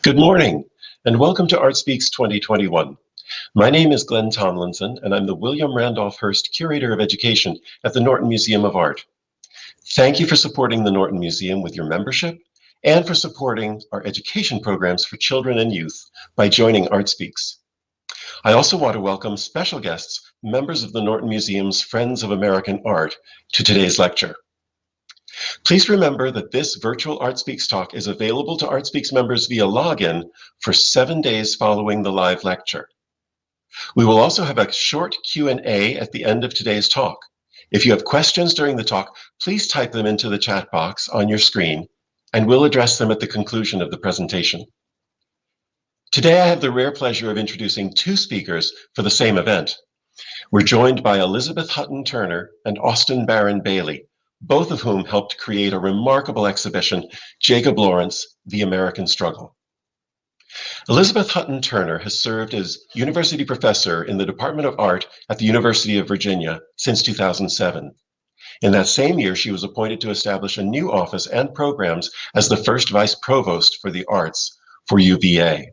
Good morning, and welcome to ArtSpeaks 2021. My name is Glenn Tomlinson, and I'm the William Randolph Hearst Curator of Education at the Norton Museum of Art. Thank you for supporting the Norton Museum with your membership and for supporting our education programs for children and youth by joining ArtSpeaks. I also want to welcome special guests, members of the Norton Museum's Friends of American Art, to today's lecture. Please remember that this virtual ArtSpeaks talk is available to ArtSpeaks members via login for 7 days following the live lecture. We will also have a short Q&A at the end of today's talk. If you have questions during the talk, please type them into the chat box on your screen, and we'll address them at the conclusion of the presentation. Today, I have the rare pleasure of introducing two speakers for the same event. We're joined by Elizabeth Hutton Turner and Austen Barron Bailly, both of whom helped create a remarkable exhibition, Jacob Lawrence, The American Struggle. Elizabeth Hutton Turner has served as university professor in the Department of Art at the University of Virginia since 2007. In that same year, she was appointed to establish a new office and programs as the first vice provost for the arts for UVA.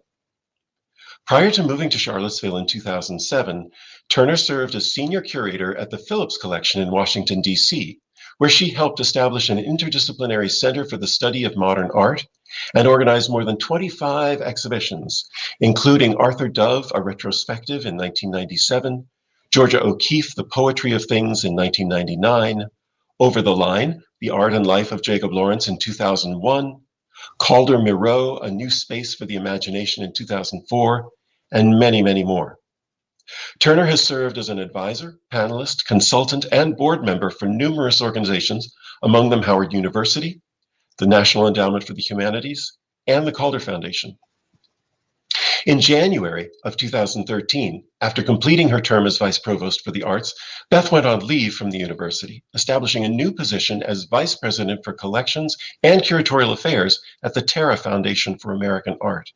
Prior to moving to Charlottesville in 2007, Turner served as senior curator at the Phillips Collection in Washington, D.C., where she helped establish an interdisciplinary center for the study of modern art and organized more than 25 exhibitions, including Arthur Dove, a retrospective in 1997, Georgia O'Keeffe, The Poetry of Things in 1999, Over the Line, The Art and Life of Jacob Lawrence in 2001, Calder Miro, A New Space for the Imagination in 2004, and many, many more. Turner has served as an advisor, panelist, consultant, and board member for numerous organizations, among them Howard University, the National Endowment for the Humanities, and the Calder Foundation. In January of 2013, after completing her term as vice provost for the arts, Beth went on leave from the university, establishing a new position as vice president for collections and curatorial affairs at the Terra Foundation for American Art.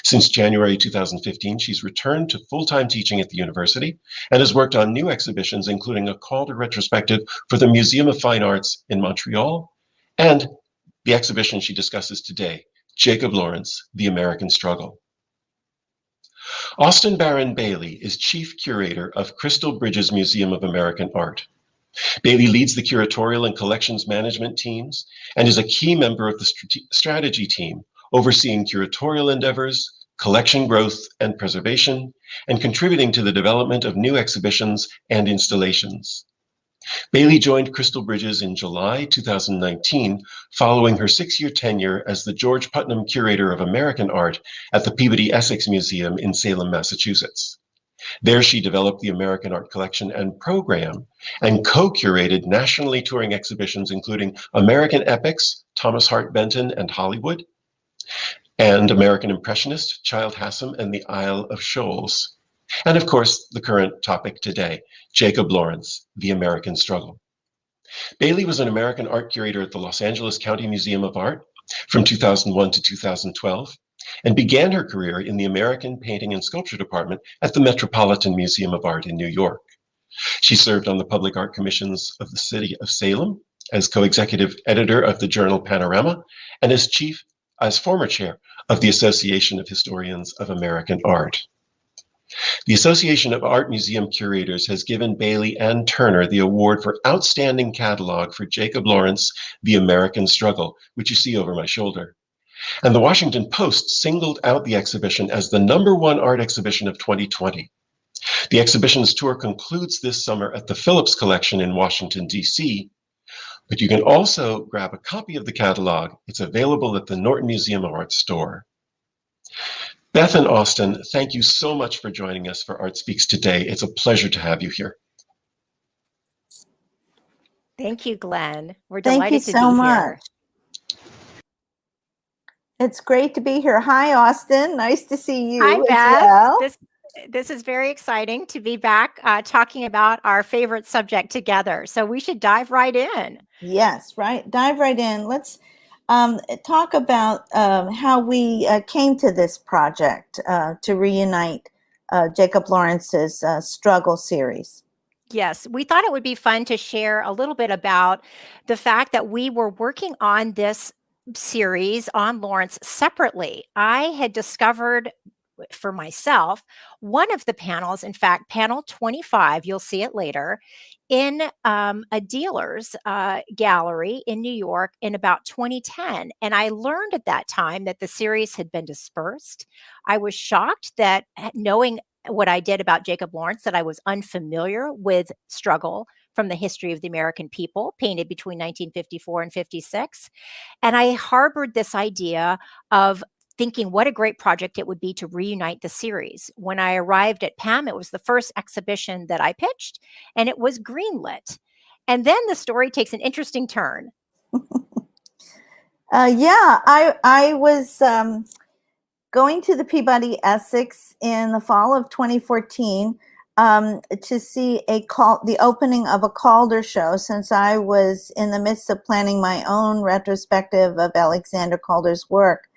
Since January 2015, she's returned to full-time teaching at the university and has worked on new exhibitions, including a Calder retrospective for the Museum of Fine Arts in Montreal and the exhibition she discusses today, Jacob Lawrence, The American Struggle. Austen Barron Bailly is chief curator of Crystal Bridges Museum of American Art. Bailey leads the curatorial and collections management teams and is a key member of the strategy team, overseeing curatorial endeavors, collection growth and preservation, and contributing to the development of new exhibitions and installations. Bailey joined Crystal Bridges in July 2019, following her 6-year tenure as the George Putnam Curator of American Art at the Peabody Essex Museum in Salem, Massachusetts. There she developed the American Art Collection and Program and co-curated nationally touring exhibitions including American Epics, Thomas Hart Benton and Hollywood, and American Impressionist, Childe Hassam and the Isle of Shoals. And of course, the current topic today, Jacob Lawrence, The American Struggle. Bailey was an American art curator at the Los Angeles County Museum of Art from 2001 to 2012, and began her career in the American Painting and Sculpture Department at the Metropolitan Museum of Art in New York. She served on the Public Art Commissions of the City of Salem, as co-executive editor of the journal Panorama, and as former chair of the Association of Historians of American Art. The Association of Art Museum Curators has given Bailey and Turner the award for Outstanding Catalog for Jacob Lawrence, The American Struggle, which you see over my shoulder. And the Washington Post singled out the exhibition as the #1 art exhibition of 2020. The exhibition's tour concludes this summer at the Phillips Collection in Washington, D.C., but you can also grab a copy of the catalog. It's available at the Norton Museum of Art store. Beth and Austen, thank you so much for joining us for ArtSpeaks today. It's a pleasure to have you here. Thank you, Glenn. We're Thank you delighted to so be much. here. It's great to be here. Hi, Austen. Nice to see you Hi, as Beth. well. This is very exciting to be back talking about our favorite subject together. So we should dive right in. Yes, right. Dive right in. Let's talk about how we came to this project to reunite Jacob Lawrence's Struggle series. Yes, we thought it would be fun to share a little bit about the fact that we were working on this series on Lawrence separately. I had discovered for myself one of the panels, in fact, panel 25, you'll see it later, in a dealer's gallery in New York in about 2010. And I learned at that time that the series had been dispersed. I was shocked that, knowing what I did about Jacob Lawrence, that I was unfamiliar with struggle from the history of the American people, painted between 1954 and 56. And I harbored this idea of thinking what a great project it would be to reunite the series. When I arrived at PAM, it was the first exhibition that I pitched, and it was greenlit. And then the story takes an interesting turn. Yeah, I was going to the Peabody Essex in the fall of 2014 to see the opening of a Calder show, since I was in the midst of planning my own retrospective of Alexander Calder's work.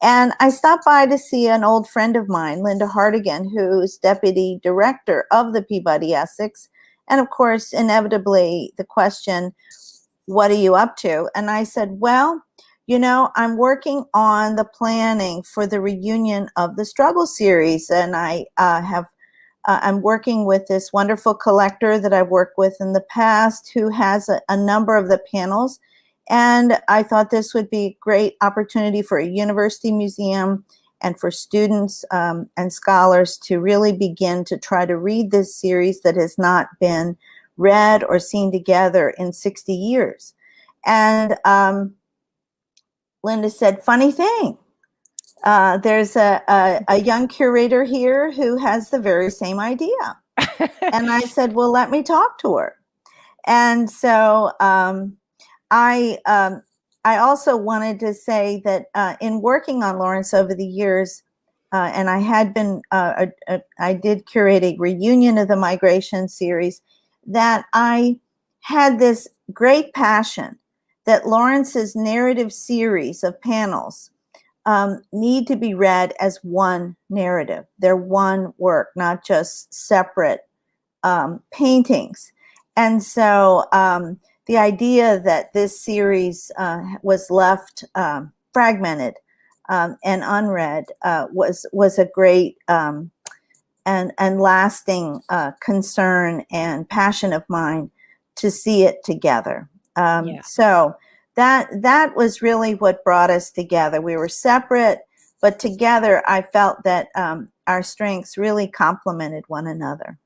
And I stopped by to see an old friend of mine, Linda Hartigan, who's deputy director of the Peabody Essex. And of course, inevitably, the question, what are you up to? And I said, well, I'm working on the planning for the reunion of the Struggle series. And I'm working with this wonderful collector that I've worked with in the past, who has a number of the panels. And I thought this would be a great opportunity for a university museum and for students and scholars to really begin to try to read this series that has not been read or seen together in 60 years. And Linda said, funny thing, there's a young curator here who has the very same idea. And I said, well, let me talk to her. And so I also wanted to say that in working on Lawrence over the years, and I did curate a Reunion of the Migration series, that I had this great passion that Lawrence's narrative series of panels need to be read as one narrative. They're one work, not just separate paintings. And so the idea that this series was left fragmented and unread was a great and lasting concern and passion of mine to see it together. So that was really what brought us together. We were separate, but together I felt that our strengths really complemented one another.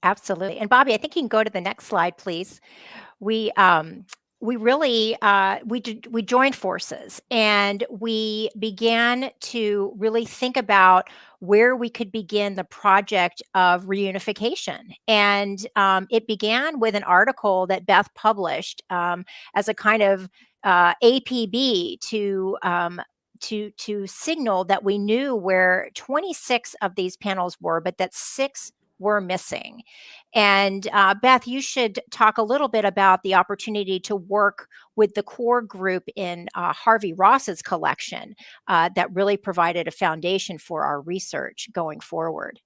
Absolutely. And Bobby, I think you can go to the next slide, please. We really we joined forces, and we began to really think about where we could begin the project of reunification. And it began with an article that Beth published as a kind of APB to signal that we knew where 26 of these panels were, but that 6 were missing. And Beth, you should talk a little bit about the opportunity to work with the core group in Harvey Ross's collection that really provided a foundation for our research going forward.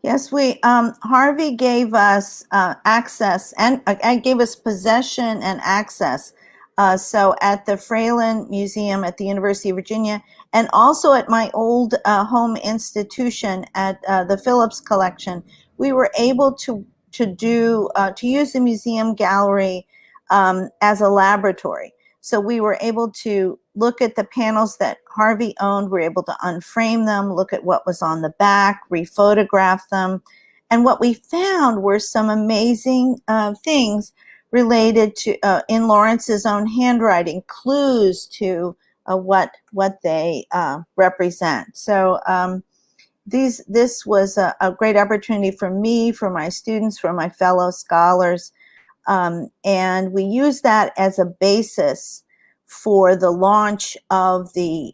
Yes, Harvey gave us access and gave us possession and access. So at the Fralin Museum at the University of Virginia, and also at my old home institution at the Phillips Collection, we were able to use the museum gallery as a laboratory. So we were able to look at the panels that Harvey owned. We were able to unframe them, look at what was on the back, rephotograph them. And what we found were some amazing things related to, in Lawrence's own handwriting, clues to what they represent. So this was a great opportunity for me, for my students, for my fellow scholars. And we used that as a basis for the launch of the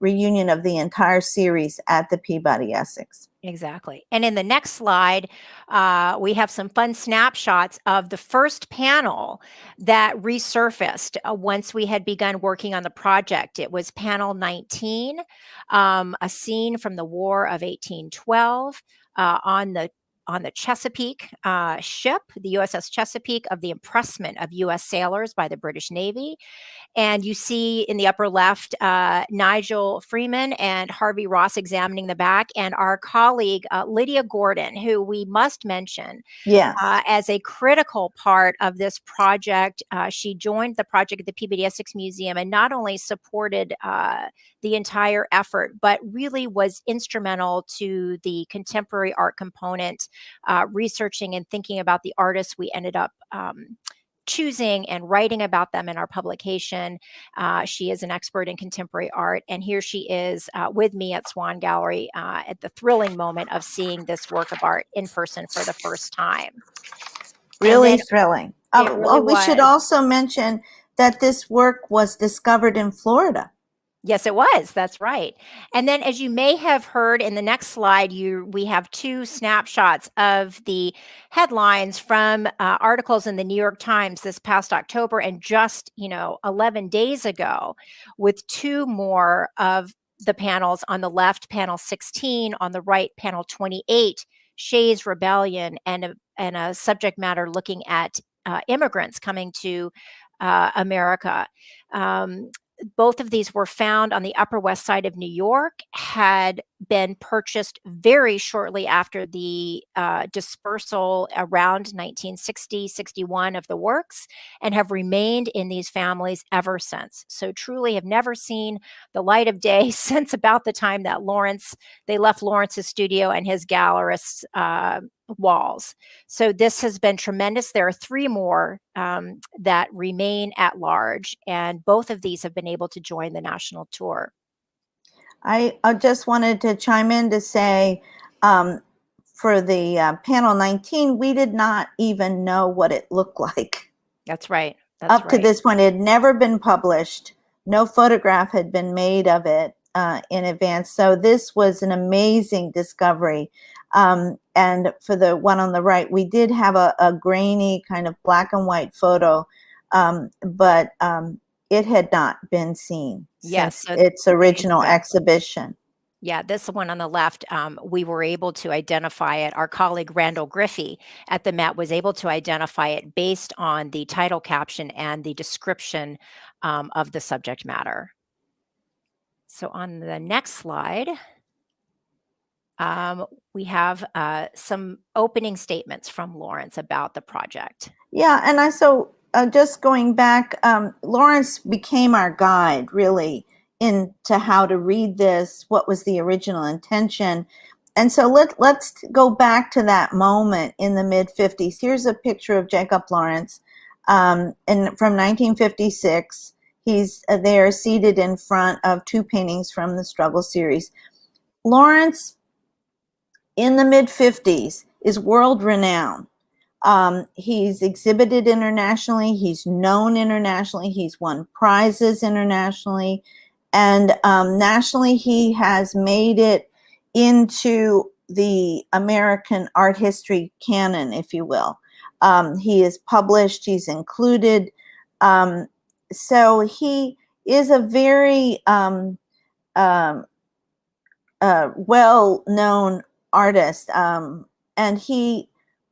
reunion of the entire series at the Peabody Essex. Exactly. And in the next slide, we have some fun snapshots of the first panel that resurfaced once we had begun working on the project. It was panel 19, a scene from the War of 1812 on on the Chesapeake ship, the USS Chesapeake, of the impressment of U.S. sailors by the British Navy. And you see in the upper left, Nigel Freeman and Harvey Ross examining the back, and our colleague, Lydia Gordon, who we must mention Yes. as a critical part of this project. She joined the project at the Peabody Essex Museum and not only supported the entire effort, but really was instrumental to the contemporary art component, researching and thinking about the artists we ended up choosing and writing about them in our publication. She is an expert in contemporary art, and here she is with me at Swan Gallery at the thrilling moment of seeing this work of art in person for the first time. Really thrilling. We should also mention that this work was discovered in Florida. Yes, it was. That's right. And then, as you may have heard in the next slide, we have two snapshots of the headlines from articles in the New York Times this past October, and just 11 days ago, with two more of the panels. On the left, panel 16; on the right, panel 28, Shays' Rebellion, and a subject matter looking at immigrants coming to America. Both of these were found on the Upper West Side of New York, had been purchased very shortly after the dispersal around 1960-61 of the works, and have remained in these families ever since. So truly have never seen the light of day since about the time that they left Lawrence's studio and his gallerist's walls. So this has been tremendous. There are three more that remain at large, and both of these have been able to join the national tour. I just wanted to chime in to say, for the panel 19, we did not even know what it looked like. That's right. Up to this point, it had never been published. No photograph had been made of it in advance. So this was an amazing discovery. And for the one on the right, we did have a grainy kind of black and white photo, but it had not been seen since its original exhibition. Yeah, this one on the left, we were able to identify it. Our colleague Randall Griffey at the Met was able to identify it based on the title caption and the description of the subject matter. So on the next slide, we have some opening statements from Lawrence about the project. Yeah, and just going back, Lawrence became our guide, really, into how to read this, what was the original intention. And so let's go back to that moment in the mid-50s. Here's a picture of Jacob Lawrence from 1956. He's there seated in front of two paintings from the Struggle series. Lawrence, in the mid-50s, is world-renowned. He's exhibited internationally. He's known internationally. He's won prizes internationally. And nationally, he has made it into the American art history canon, if you will. He is published. He's included. So he is a very well-known artist. And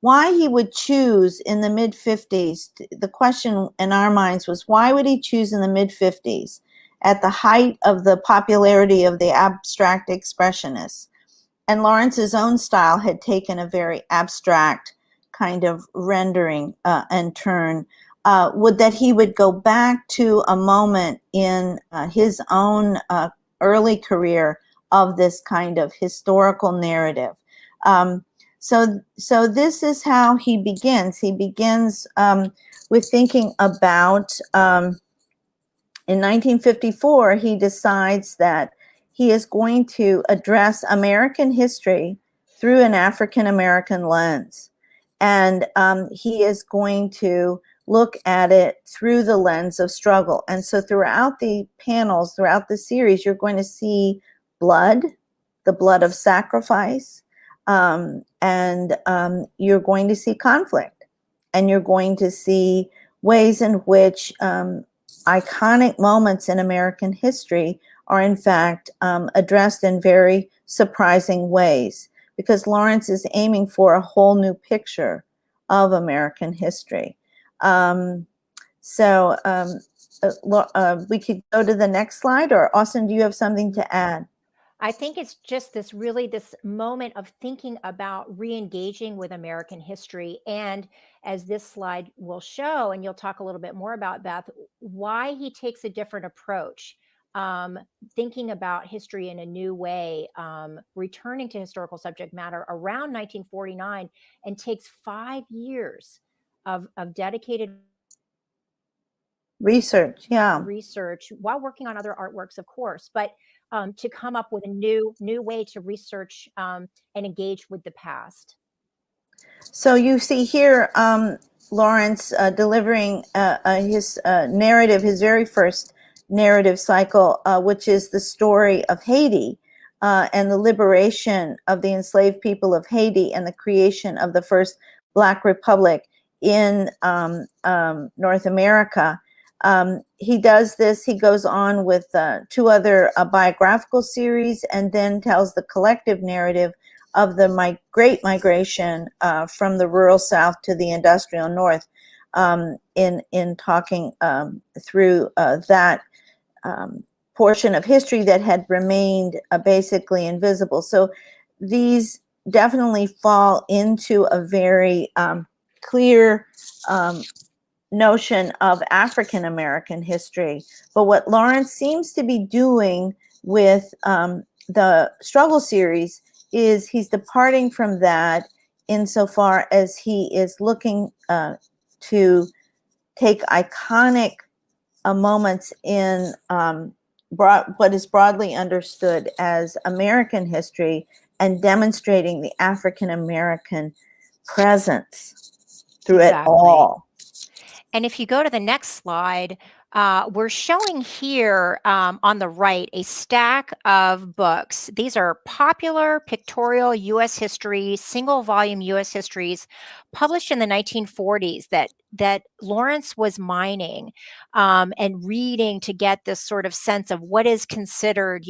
why he would choose in the mid-50s, the question in our minds was, why would he choose in the mid-50s at the height of the popularity of the abstract expressionists? And Lawrence's own style had taken a very abstract kind of rendering and turn. That he would go back to a moment in his own early career of this kind of historical narrative. So this is how he begins. He begins with thinking about, in 1954, he decides that he is going to address American history through an African-American lens. And he is going to look at it through the lens of struggle. And so throughout the panels, throughout the series, you're going to see blood, the blood of sacrifice, and you're going to see conflict, and you're going to see ways in which iconic moments in American history are in fact addressed in very surprising ways. because Lawrence is aiming for a whole new picture of American history. We could go to the next slide, or Austen, do you have something to add? I think it's just this moment of thinking about re-engaging with American history. And as this slide will show, and you'll talk a little bit more about, Beth, why he takes a different approach, thinking about history in a new way, returning to historical subject matter around 1949, and takes 5 years of dedicated research while working on other artworks, of course, but to come up with a new way to research and engage with the past. So you see here Lawrence delivering his narrative, his very first narrative cycle, which is the story of Haiti and the liberation of the enslaved people of Haiti and the creation of the first Black Republic in North America. He does this, he goes on with 2 other biographical series, and then tells the collective narrative of the Great Migration from the rural South to the industrial North, in talking through that portion of history that had remained basically invisible. So these definitely fall into a very clear notion of African American history. But what Lawrence seems to be doing with the struggle series is he's departing from that insofar as he is looking to take iconic moments in what is broadly understood as American history and demonstrating the African American presence through it all. And if you go to the next slide, we're showing here on the right a stack of books. These are popular pictorial U.S. history, single volume U.S. histories published in the 1940s that Lawrence was mining and reading to get this sort of sense of what is considered,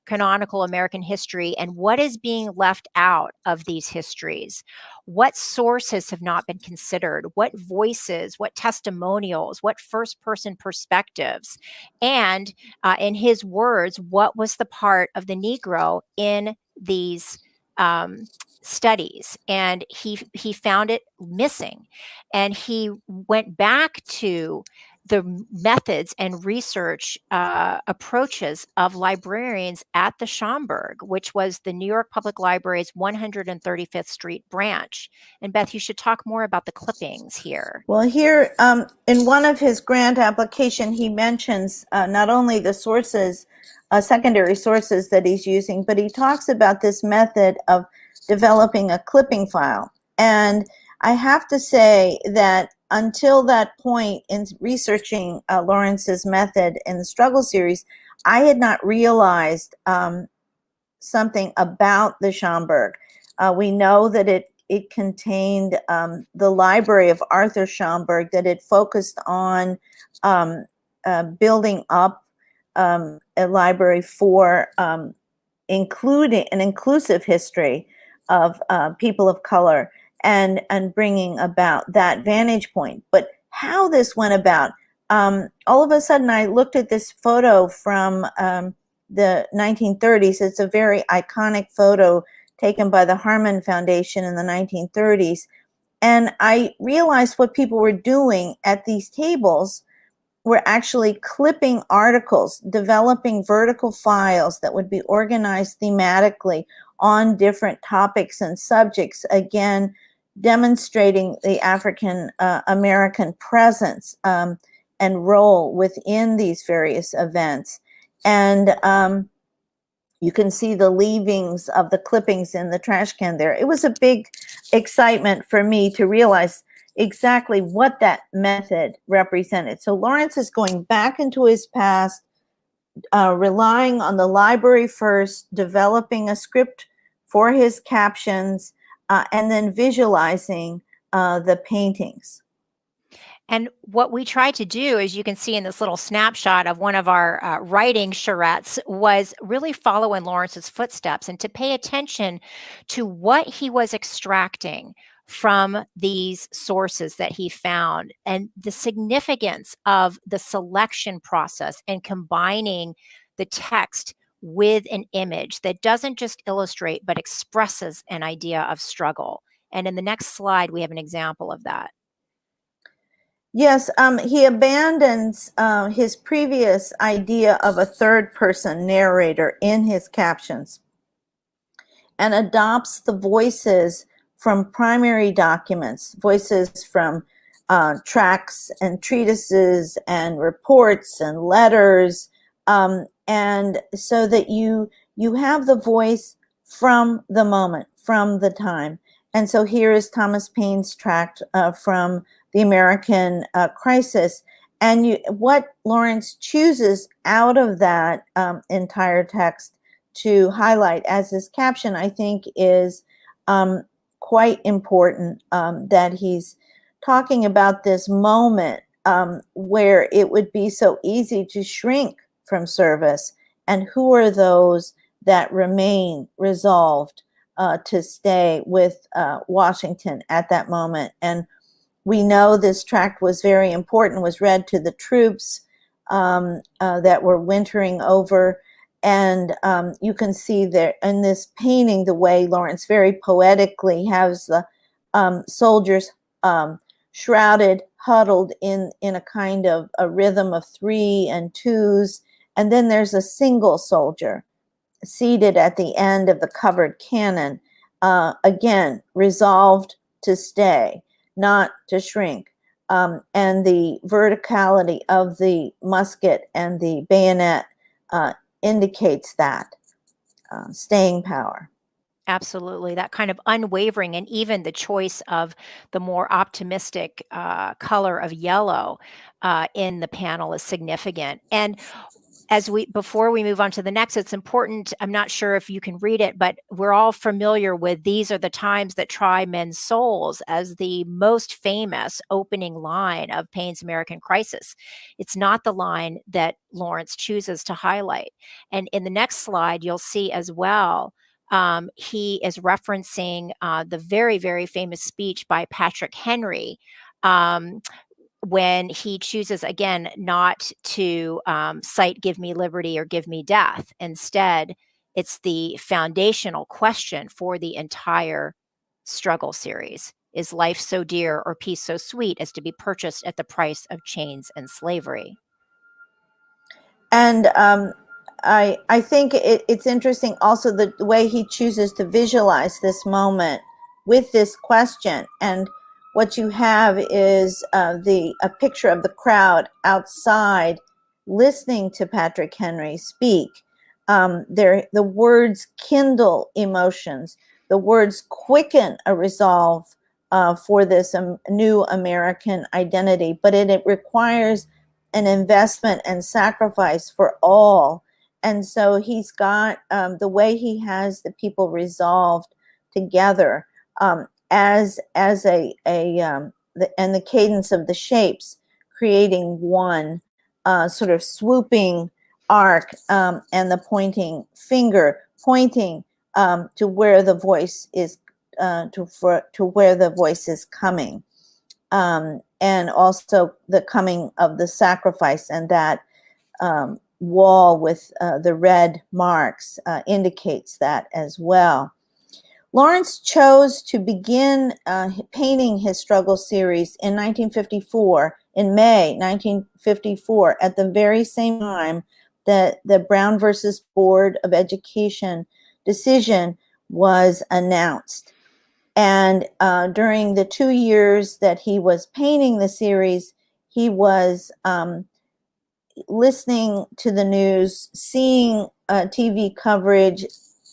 canonical American history and what is being left out of these histories. What sources have not been considered? What voices, what testimonials, what first-person perspectives? And in his words, what was the part of the Negro in these studies? And he found it missing. And he went back to the methods and research approaches of librarians at the Schomburg, which was the New York Public Library's 135th Street branch. And Beth, you should talk more about the clippings here. Well, here in one of his grant application, he mentions not only the sources, secondary sources that he's using, but he talks about this method of developing a clipping file. And I have to say that until that point in researching Lawrence's method in the struggle series, I had not realized something about the Schomburg. We know that it contained the library of Arthur Schomburg, that it focused on building up a library for including an inclusive history of people of color, and bringing about that vantage point. But how this went about, all of a sudden I looked at this photo from the 1930s. It's a very iconic photo taken by the Harmon Foundation in the 1930s. And I realized what people were doing at these tables were actually clipping articles, developing vertical files that would be organized thematically on different topics and subjects, again, demonstrating the African American presence and role within these various events. And you can see the leavings of the clippings in the trash can there. It was a big excitement for me to realize exactly what that method represented. So Lawrence is going back into his past, relying on the library first, developing a script for his captions, and then visualizing the paintings. And what we tried to do, as you can see in this little snapshot of one of our writing charrettes, was really follow in Lawrence's footsteps and to pay attention to what he was extracting from these sources that he found and the significance of the selection process and combining the text with an image that doesn't just illustrate but expresses an idea of struggle. And in the next slide, we have an example of that. Yes, he abandons his previous idea of a third-person narrator in his captions and adopts the voices from primary documents, voices from tracts and treatises and reports and letters, and so that you have the voice from the moment, from the time. And so here is Thomas Paine's tract from the American Crisis. And what Lawrence chooses out of that entire text to highlight as his caption, I think, is quite important, that he's talking about this moment where it would be so easy to shrink from service, and who are those that remain resolved to stay with Washington at that moment. And we know this tract was very important, was read to the troops that were wintering over. And you can see there in this painting the way Lawrence very poetically has the soldiers shrouded, huddled in a kind of a rhythm of 3 and 2s. And then there's a single soldier seated at the end of the covered cannon, again, resolved to stay, not to shrink. And the verticality of the musket and the bayonet indicates that staying power. Absolutely. That kind of unwavering, and even the choice of the more optimistic color of yellow in the panel is significant. And before we move on to the next, it's important, I'm not sure if you can read it, but we're all familiar with "These are the times that try men's souls" as the most famous opening line of Paine's American Crisis. It's not the line that Lawrence chooses to highlight. And in the next slide, you'll see as well, he is referencing the very, very famous speech by Patrick Henry, when he chooses, again, not to cite "Give me liberty" or "Give me death." Instead, it's the foundational question for the entire struggle series. Is life so dear or peace so sweet as to be purchased at the price of chains and slavery? And I think it's interesting also the way he chooses to visualize this moment with this question. And what you have is a picture of the crowd outside listening to Patrick Henry speak. The words kindle emotions. The words quicken a resolve for this new American identity, but it requires an investment and sacrifice for all. And so he's got the way he has the people resolved together as a and the cadence of the shapes creating one sort of swooping arc, and the pointing finger pointing to where the voice is to where the voice is coming, and also the coming of the sacrifice, and that wall with the red marks indicates that as well. Lawrence chose to begin painting his struggle series in 1954, in May 1954, at the very same time that the Brown versus Board of Education decision was announced. And during the 2 years that he was painting the series, he was listening to the news, seeing TV coverage,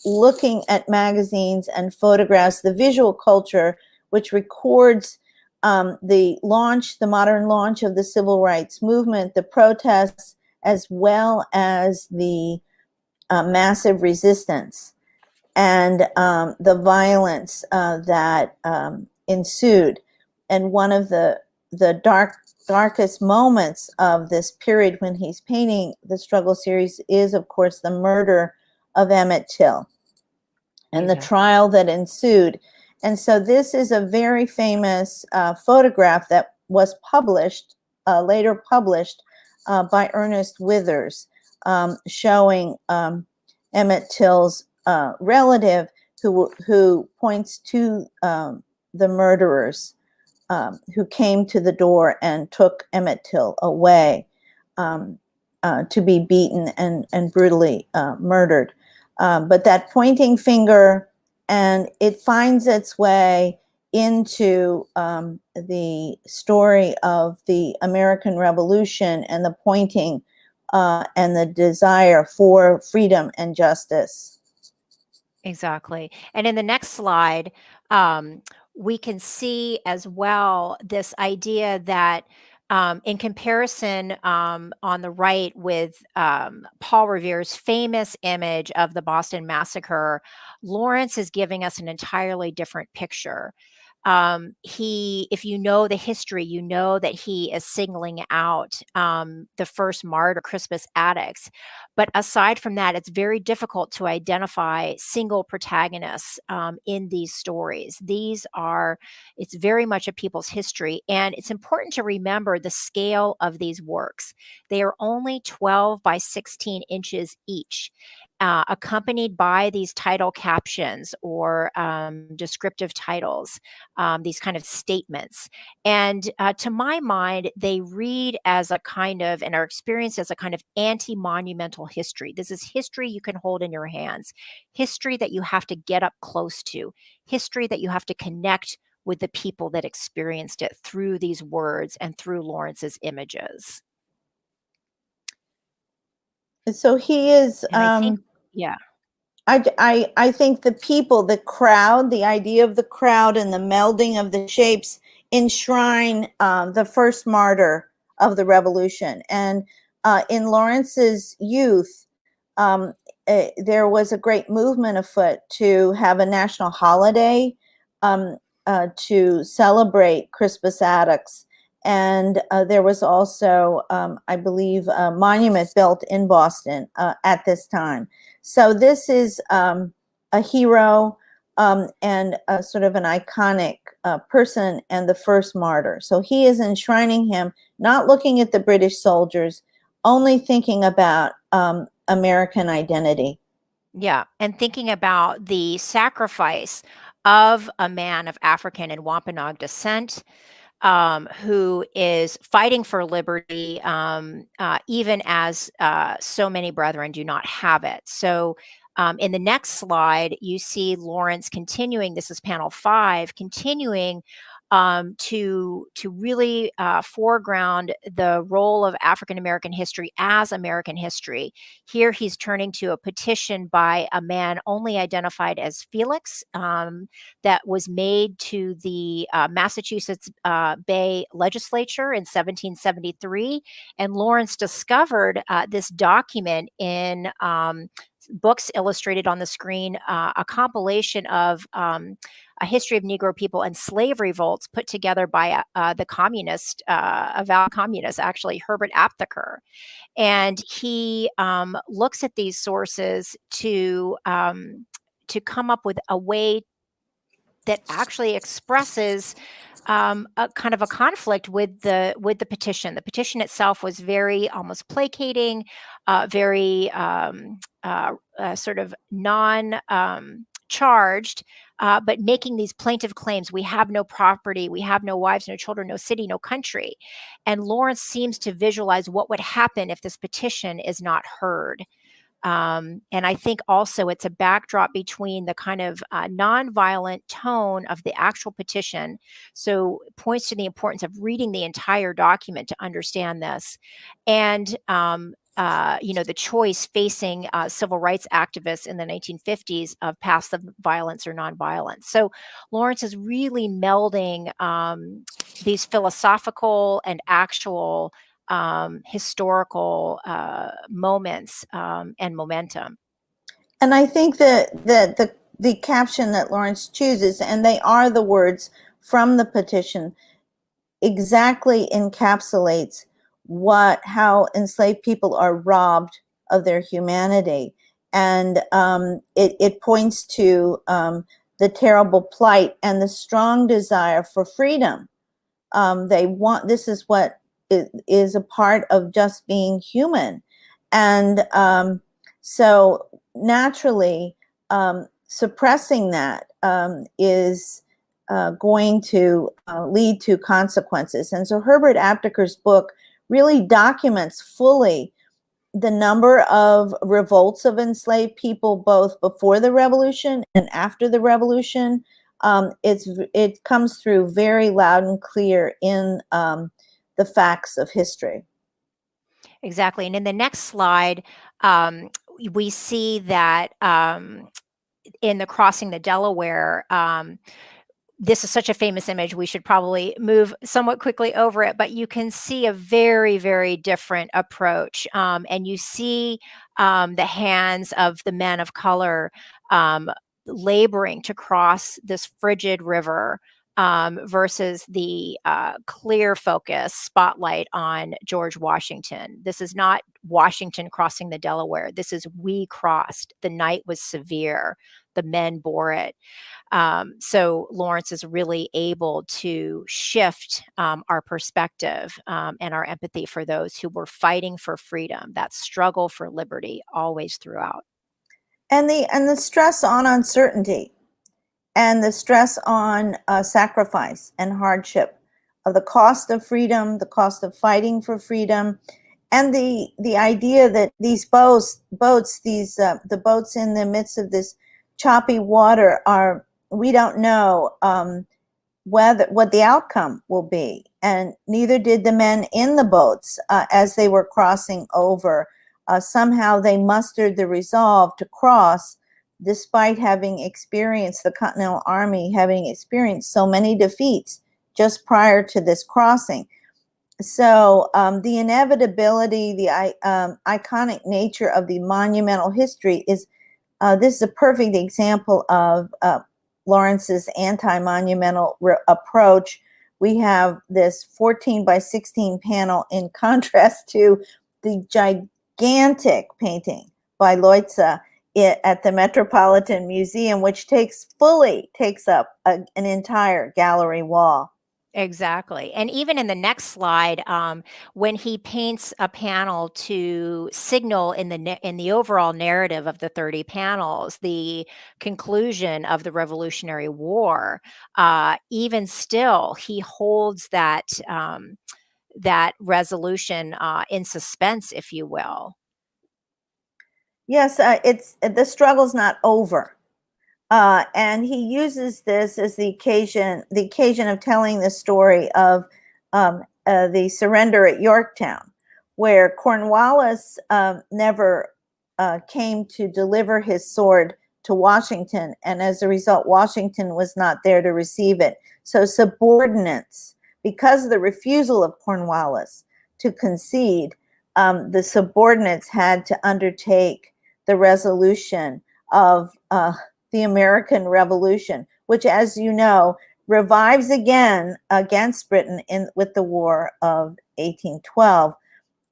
looking at magazines and photographs, the visual culture, which records the modern launch of the civil rights movement, the protests, as well as the massive resistance and the violence that ensued. And one of the dark darkest moments of this period when he's painting the struggle series is, of course, the murder of Emmett Till and the trial that ensued. And so this is a very famous photograph that was published, later published by Ernest Withers, showing Emmett Till's relative who points to the murderers who came to the door and took Emmett Till away to be beaten and brutally murdered. But that pointing finger, and it finds its way into the story of the American Revolution and the pointing and the desire for freedom and justice. Exactly. And in the next slide, we can see as well this idea that in comparison on the right with Paul Revere's famous image of the Boston Massacre, Lawrence is giving us an entirely different picture. If you know the history, you know that he is singling out the first martyr, Crispus Attucks. But aside from that, it's very difficult to identify single protagonists in these stories. It's very much a people's history. And it's important to remember the scale of these works. They are only 12 by 16 inches each. Accompanied by these title captions or descriptive titles, these kind of statements. And to my mind, they read as a kind of, and are experienced as a kind of anti-monumental history. This is history you can hold in your hands, history that you have to get up close to, history that you have to connect with the people that experienced it through these words and through Lawrence's images. So he is, I think, yeah. I think the people, the crowd, the idea of the crowd and the melding of the shapes enshrine the first martyr of the revolution. And in Lawrence's youth, there was a great movement afoot to have a national holiday to celebrate Crispus Attucks. And there was also, I believe, a monument built in Boston at this time. So this is a hero and a sort of an iconic person and the first martyr. So he is enshrining him, not looking at the British soldiers, only thinking about American identity. Yeah, and thinking about the sacrifice of a man of African and Wampanoag descent, who is fighting for liberty, even as so many brethren do not have it. So in the next slide, you see Lawrence continuing, this is panel 5, continuing to really foreground the role of African American history as American history. Here he's turning to a petition by a man only identified as Felix that was made to the Massachusetts Bay Legislature in 1773. And Lawrence discovered this document in books illustrated on the screen, a compilation of a history of Negro people and slave revolts put together by the communist, avowed communist, actually, Herbert Aptheker. And he looks at these sources to come up with a way that actually expresses a kind of a conflict with the petition. The petition itself was very almost placating, very sort of non-charged, but making these plaintive claims. We have no property, we have no wives, no children, no city, no country. And Lawrence seems to visualize what would happen if this petition is not heard. And I think also it's a backdrop between the kind of nonviolent tone of the actual petition. So it points to the importance of reading the entire document to understand this. And the choice facing civil rights activists in the 1950s of passive violence or nonviolence. So Lawrence is really melding these philosophical and actual historical moments and momentum. And I think that the caption that Lawrence chooses, and they are the words from the petition, exactly encapsulates how enslaved people are robbed of their humanity. And it points to the terrible plight and the strong desire for freedom. This is what is a part of just being human. And so naturally, suppressing that is going to lead to consequences. And so Herbert Apteker's book really documents fully the number of revolts of enslaved people, both before the revolution and after the revolution. It comes through very loud and clear in the facts of history. Exactly. And in the next slide, we see that in the crossing the Delaware, this is such a famous image, we should probably move somewhat quickly over it, but you can see a very, very different approach. And you see the hands of the men of color laboring to cross this frigid river versus the clear focus spotlight on George Washington. This is not Washington crossing the Delaware. This is we crossed. The night was severe. The men bore it. So Lawrence is really able to shift our perspective and our empathy for those who were fighting for freedom, that struggle for liberty always throughout. And the stress on uncertainty and the stress on sacrifice and hardship of the cost of freedom, the cost of fighting for freedom, and the idea that these boats, the boats in the midst of this choppy water we don't know what the outcome will be, and neither did the men in the boats as they were crossing over. Somehow they mustered the resolve to cross, despite having experienced the Continental Army, having experienced so many defeats just prior to this crossing. So the inevitability, the iconic nature of the monumental history is, this is a perfect example of Lawrence's anti-monumental approach. We have this 14 by 16 panel in contrast to the gigantic painting by Leutze at the Metropolitan Museum, which takes up an entire gallery wall. Exactly. And even in the next slide, when he paints a panel to signal in the overall narrative of the 30 panels, the conclusion of the Revolutionary War, even still, he holds that resolution in suspense, if you will. Yes, the struggle's not over. And he uses this as the occasion of telling the story of the surrender at Yorktown, where Cornwallis never came to deliver his sword to Washington, and as a result, Washington was not there to receive it. So subordinates, because of the refusal of Cornwallis to concede, the subordinates had to undertake the resolution of the American Revolution, which, as you know, revives again against Britain with the War of 1812.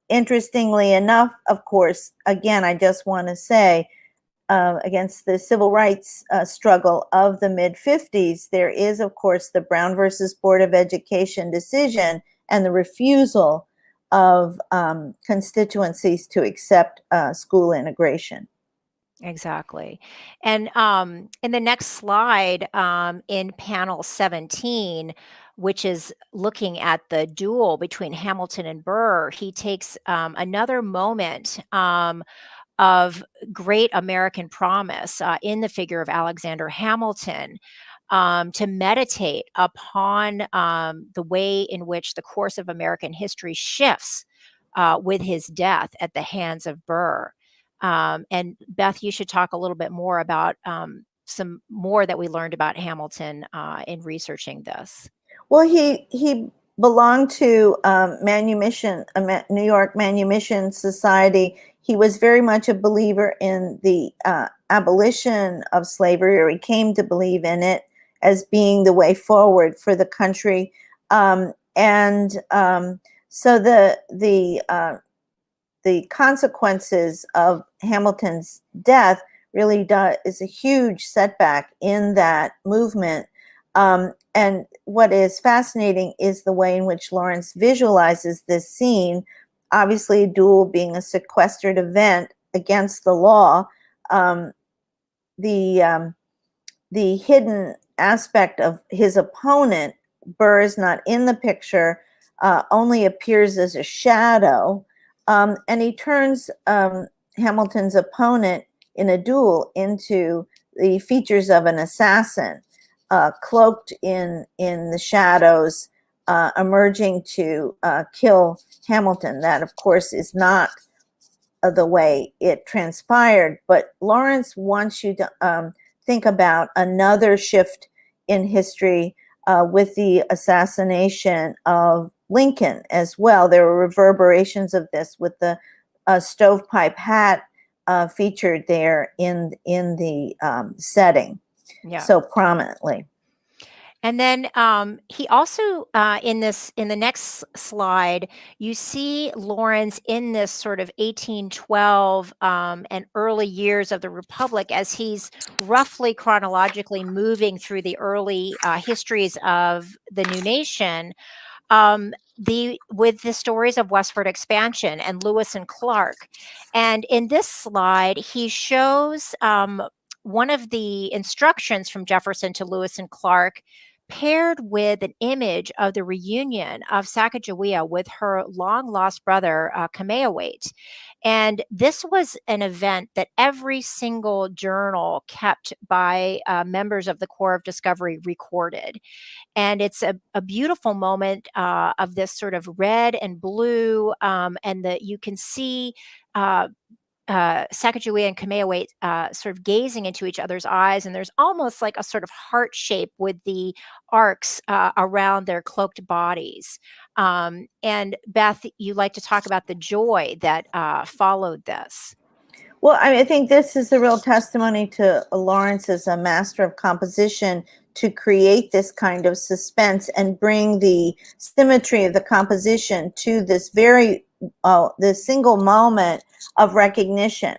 Interestingly enough, of course, again, I just want to say, against the civil rights struggle of the mid-50s, there is, of course, the Brown versus Board of Education decision and the refusal of constituencies to accept school integration. Exactly. And in the next slide, in panel 17, which is looking at the duel between Hamilton and Burr, he takes another moment of great American promise in the figure of Alexander Hamilton, to meditate upon the way in which the course of American history shifts with his death at the hands of Burr. And Beth, you should talk a little bit more about some more that we learned about Hamilton in researching this. Well, he belonged to New York Manumission Society. He was very much a believer in the abolition of slavery, or he came to believe in it as being the way forward for the country. And so the consequences of Hamilton's death really is a huge setback in that movement. And what is fascinating is the way in which Lawrence visualizes this scene. Obviously, a duel being a sequestered event against the law. The hidden aspect of his opponent, Burr is not in the picture, only appears as a shadow. And he turns Hamilton's opponent in a duel into the features of an assassin, cloaked in the shadows, emerging to kill Hamilton. That, of course, is not the way it transpired. But Lawrence wants you to think about another shift in history with the assassination of Lincoln as well. There were reverberations of this with the stovepipe hat featured there in the setting so prominently. And then he also, in the next slide, you see Lawrence in this sort of 1812 and early years of the Republic, as he's roughly chronologically moving through the early histories of the new nation. With the stories of westward expansion and Lewis and Clark. And in this slide, he shows one of the instructions from Jefferson to Lewis and Clark paired with an image of the reunion of Sacagawea with her long lost brother, Kamehameha. And this was an event that every single journal kept by members of the Corps of Discovery recorded. And it's a beautiful moment of this sort of red and blue, and you can see Sacagawea and Kamehameha sort of gazing into each other's eyes, and there's almost like a sort of heart shape with the arcs around their cloaked bodies. And Beth, you like to talk about the joy that followed this. Well, I think this is a real testimony to Lawrence as a master of composition, to create this kind of suspense and bring the symmetry of the composition to this this single moment of recognition.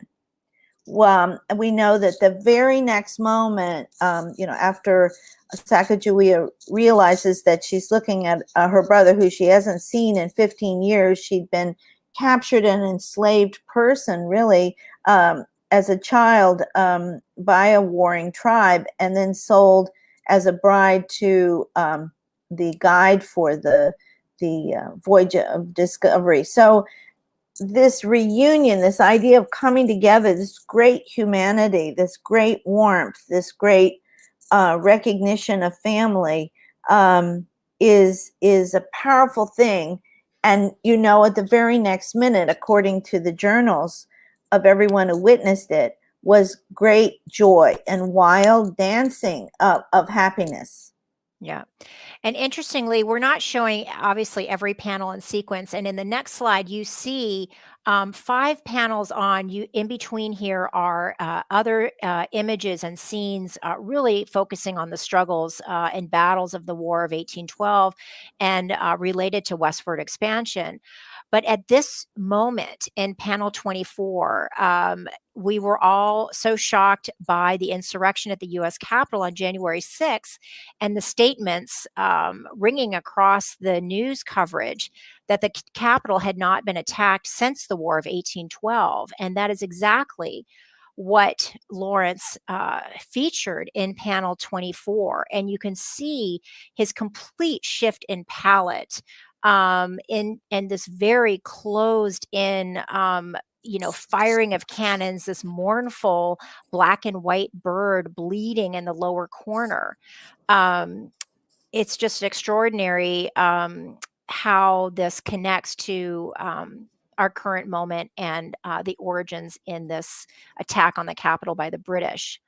We know that the very next moment, after Sacagawea realizes that she's looking at her brother, who she hasn't seen in 15 years, she'd been captured an enslaved person, really, as a child by a warring tribe, and then sold as a bride to the guide for the voyage of discovery. So this reunion, this idea of coming together, this great humanity, this great warmth, this great recognition of family is a powerful thing. And at the very next minute, according to the journals of everyone who witnessed it, was great joy and wild dancing of happiness. Yeah. And interestingly, we're not showing obviously every panel in sequence. And in the next slide, you see 5 panels on. In between here are other images and scenes really focusing on the struggles and battles of the War of 1812 and related to westward expansion. But at this moment in panel 24, we were all so shocked by the insurrection at the U.S. Capitol on January 6th and the statements ringing across the news coverage that the Capitol had not been attacked since the War of 1812. And that is exactly what Lawrence featured in panel 24. And you can see his complete shift in palette in this very closed in firing of cannons, this mournful black and white bird bleeding in the lower corner. It's just extraordinary how this connects to our current moment and the origins in this attack on the Capitol by the British.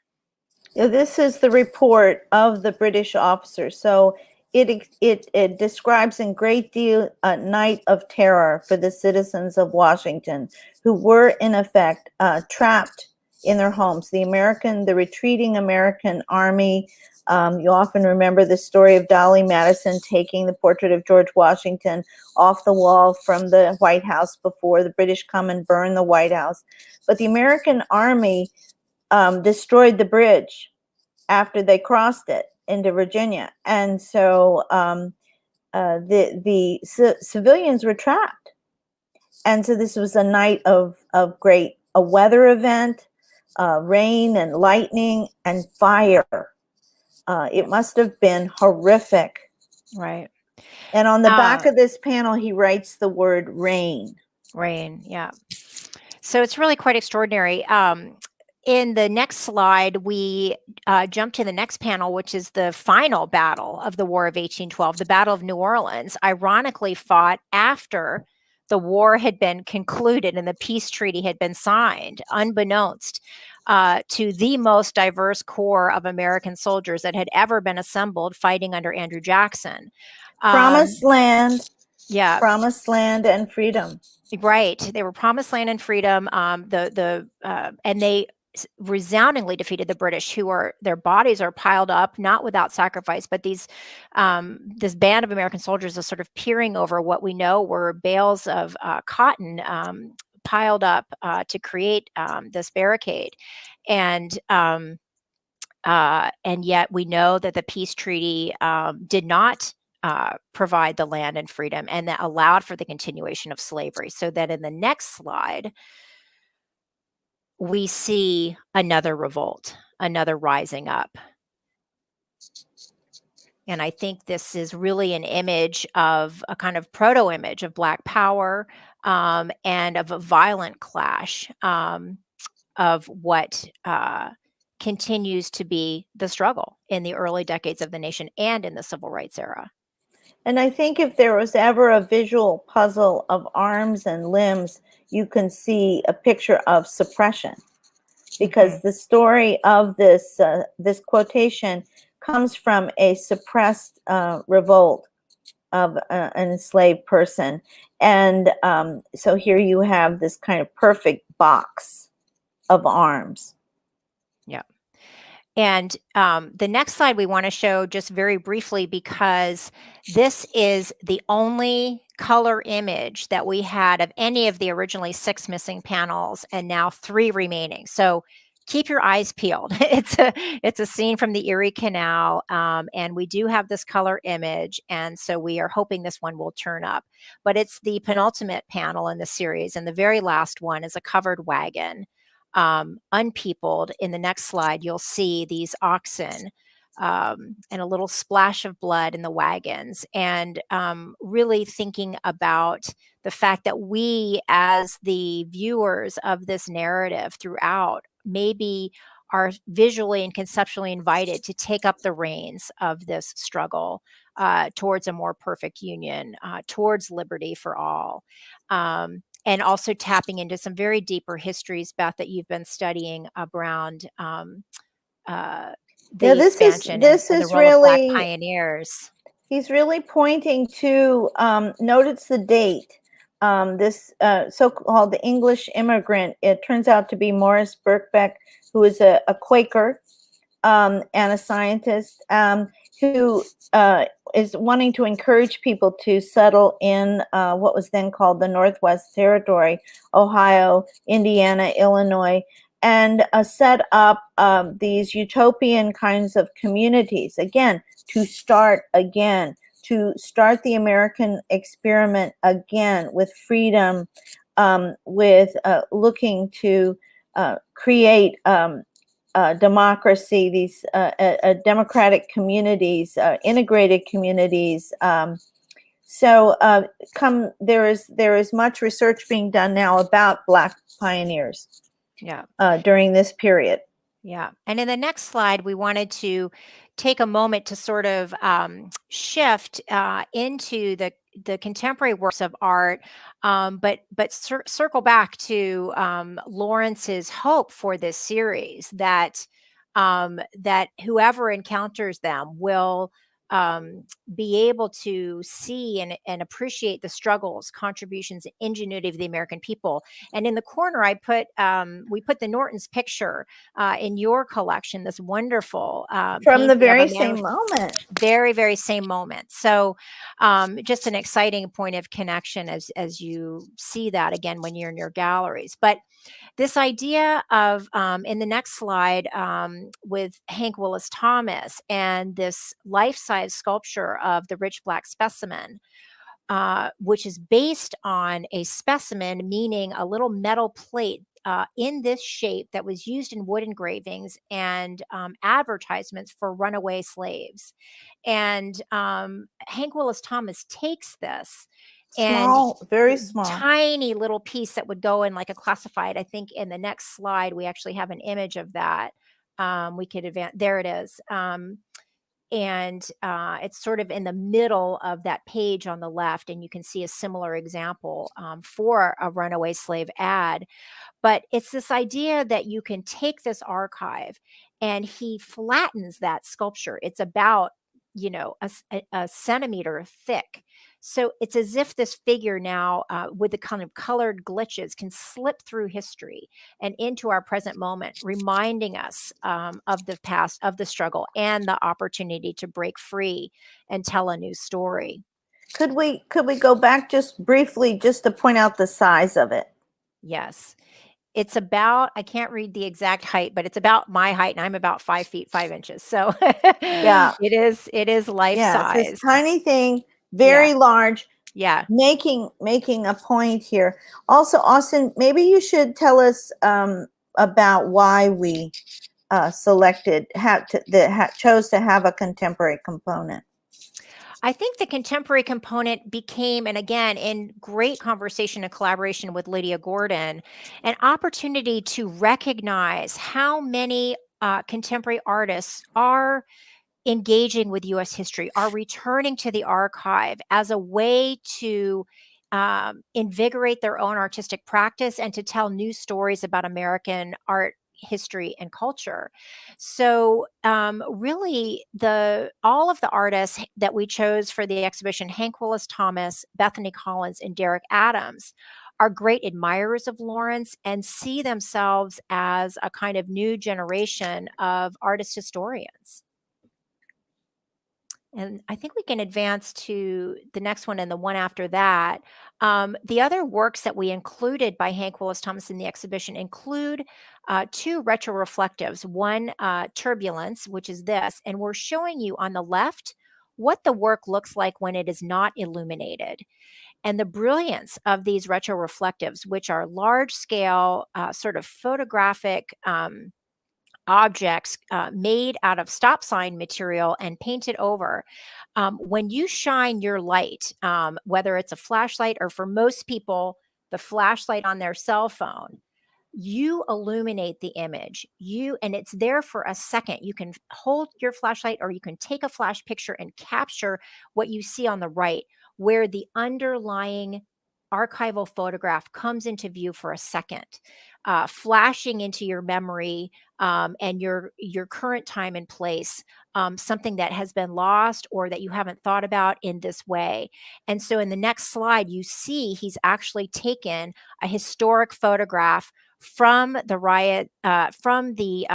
This is the report of the British officer. So it describes in great deal a night of terror for the citizens of Washington, who were in effect trapped in their homes. The retreating American army. You often remember the story of Dolly Madison taking the portrait of George Washington off the wall from the White House before the British come and burn the White House. But the American army destroyed the bridge after they crossed it into Virginia. And so the civilians were trapped. And so this was a night of great, a weather event, rain and lightning and fire. It must have been horrific. Right. And on the back of this panel, he writes the word rain. Rain, yeah. So it's really quite extraordinary. In the next slide, we jump to the next panel, which is the final battle of the War of 1812, the Battle of New Orleans, ironically fought after the war had been concluded and the peace treaty had been signed, unbeknownst to the most diverse corps of American soldiers that had ever been assembled fighting under Andrew Jackson. Promised land. Yeah. Promised land and freedom. Right. They were promised land and freedom. And they resoundingly defeated the British, their bodies are piled up, not without sacrifice, but this band of American soldiers is sort of peering over what we know were bales of cotton piled up to create this barricade. And yet we know that the peace treaty did not provide the land and freedom, and that allowed for the continuation of slavery. So that in the next slide, we see another revolt, another rising up. And I think this is really an image of a kind of proto-image of Black power and of a violent clash of what continues to be the struggle in the early decades of the nation and in the civil rights era. And I think if there was ever a visual puzzle of arms and limbs, you can see a picture of suppression, because the story of this quotation comes from a suppressed revolt of an enslaved person. And so here you have this kind of perfect box of arms. Yeah. And the next slide we want to show just very briefly, because this is the only color image that we had of any of the originally 6 missing panels, and now 3 remaining. So keep your eyes peeled. It's a scene from the Erie Canal, and we do have this color image, and so we are hoping this one will turn up. But it's the penultimate panel in the series, and the very last one is a covered wagon. Unpeopled. In the next slide, you'll see these oxen and a little splash of blood in the wagons, and really thinking about the fact that we, as the viewers of this narrative throughout, maybe are visually and conceptually invited to take up the reins of this struggle towards a more perfect union, towards liberty for all. And also tapping into some very deeper histories, Beth, that you've been studying around the expansion and the role of Black pioneers. He's really pointing to, notice the date, this so-called English immigrant. It turns out to be Morris Birkbeck, who is a Quaker and a scientist, who is wanting to encourage people to settle in what was then called the Northwest Territory, Ohio, Indiana, Illinois, and set up these utopian kinds of communities, again, to start the American experiment again with freedom, with looking to create democracy, these democratic communities, integrated communities. There is much research being done now about Black pioneers. Yeah. During this period. Yeah. And in the next slide, we wanted to take a moment to sort of shift into the contemporary works of art, but circle back to Lawrence's hope for this series, that whoever encounters them will be able to see and appreciate the struggles, contributions, and ingenuity of the American people. And in the corner, we put the Nortons picture in your collection, this wonderful From the painting of very a man same moment. very, very same moment. So just an exciting point of connection as you see that again when you're in your galleries. But this idea of in the next slide with Hank Willis Thomas and this life-size sculpture of the rich black specimen, which is based on a specimen, meaning a little metal plate in this shape that was used in wood engravings and advertisements for runaway slaves. And Hank Willis Thomas takes this and Small, very small. tiny little piece that would go in like a classified. I think in the next slide, we actually have an image of that. We could advance. There it is. And it's sort of in the middle of that page on the left, and you can see a similar example for a runaway slave ad. But it's this idea that you can take this archive, and he flattens that sculpture. It's about, a centimeter thick. So it's as if this figure now, with the kind of colored glitches, can slip through history and into our present moment, reminding us of the past, of the struggle, and the opportunity to break free and tell a new story. Could we go back just briefly, just to point out the size of it? Yes. It's about, I can't read the exact height, but it's about my height, and I'm about 5 feet 5 inches. So Yeah. it is life Yeah, size. it's this tiny thing, very large. Yeah. Making a point here. Also, Austen, maybe you should tell us about why we chose to have a contemporary component. I think the contemporary component became, and again, in great conversation and collaboration with Lydia Gordon, an opportunity to recognize how many contemporary artists are engaging with U.S. history, are returning to the archive as a way to invigorate their own artistic practice and to tell new stories about American art, history, and culture. So really all of the artists that we chose for the exhibition, Hank Willis Thomas, Bethany Collins, and Derrick Adams, are great admirers of Lawrence and see themselves as a kind of new generation of artist historians. And I think we can advance to the next one and the one after that. The other works that we included by Hank Willis Thomas in the exhibition include two retroreflectives, one Turbulence, which is this, and we're showing you on the left what the work looks like when it is not illuminated. And the brilliance of these retroreflectives, which are large scale, sort of photographic objects made out of stop sign material and painted over. When you shine your light, whether it's a flashlight or for most people, the flashlight on their cell phone, you illuminate the image. And it's there for a second. You can hold your flashlight or you can take a flash picture and capture what you see on the right, where the underlying archival photograph comes into view for a second, flashing into your memory and your current time and place, something that has been lost or that you haven't thought about in this way. And so in the next slide, you see he's actually taken a historic photograph from the riot, from the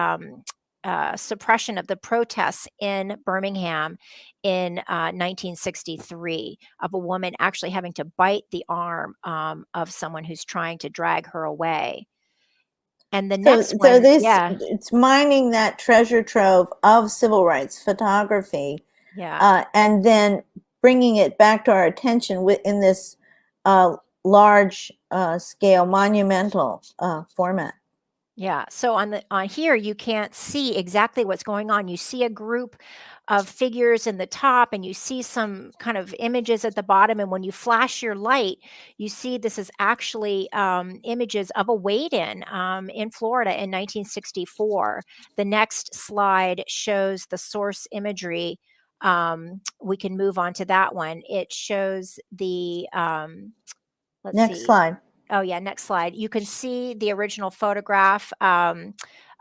suppression of the protests in Birmingham in 1963, of a woman actually having to bite the arm of someone who's trying to drag her away. And the next one, it's mining that treasure trove of civil rights photography, and then bringing it back to our attention in this large scale, monumental format. Yeah. So on here, you can't see exactly what's going on. You see a group of figures in the top, and you see some kind of images at the bottom. And when you flash your light, you see this is actually images of a weigh-in in Florida in 1964. The next slide shows the source imagery. We can move on to that one. It shows the next slide. Oh yeah, next slide. You can see the original photograph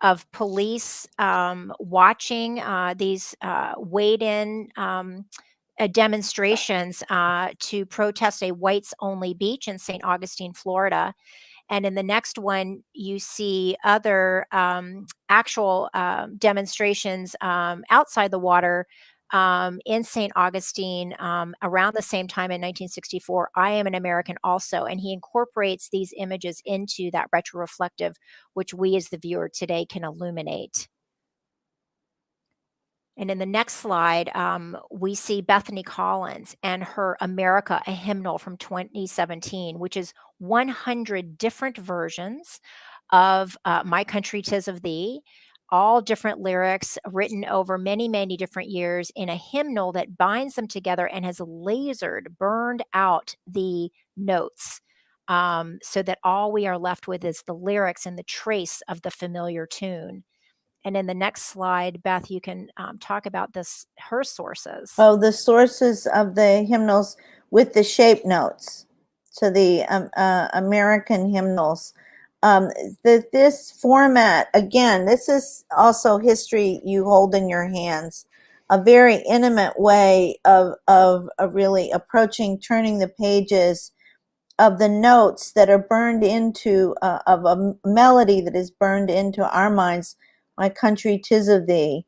of police watching these weighed-in demonstrations to protest a whites-only beach in St. Augustine, Florida. And in the next one, you see other actual demonstrations outside the water in St. Augustine around the same time in 1964. I Am an American also. And he incorporates these images into that retroreflective, which we as the viewer today can illuminate. And in the next slide, we see Bethany Collins and her America, a hymnal from 2017, which is 100 different versions of My Country 'Tis of Thee, all different lyrics written over many, many different years in a hymnal that binds them together and has burned out the notes so that all we are left with is the lyrics and the trace of the familiar tune. And in the next slide, Beth, you can talk about her sources. Oh, the sources of the hymnals with the shape notes. So the American hymnals. This format, again, this is also history you hold in your hands. A very intimate way of really approaching, turning the pages of the notes that are burned into, of a melody that is burned into our minds. My country, 'tis of thee,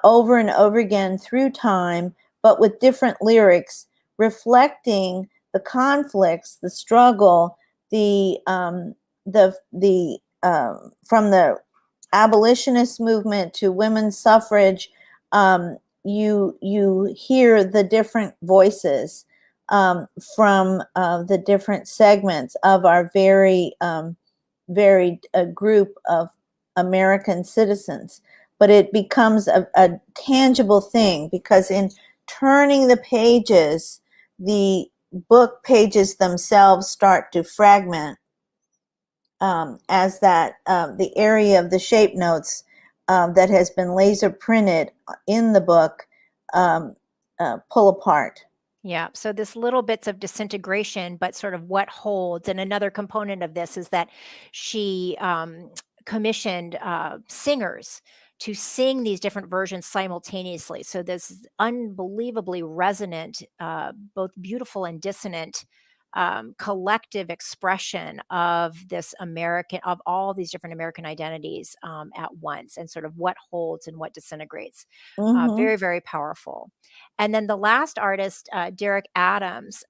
over and over again through time, but with different lyrics, reflecting the conflicts, the struggle, from the abolitionist movement to women's suffrage. You hear the different voices from the different segments of our very varied group of American citizens, but it becomes a tangible thing because in turning the pages, the book pages themselves start to fragment as the area of the shape notes that has been laser printed in the book pull apart. Yeah, so this little bits of disintegration, but sort of what holds. And another component of this is that she commissioned singers to sing these different versions simultaneously. So this unbelievably resonant, both beautiful and dissonant collective expression of all these different American identities at once, and sort of what holds and what disintegrates. Mm-hmm. Very, very powerful. And then the last artist, Derrick Adams,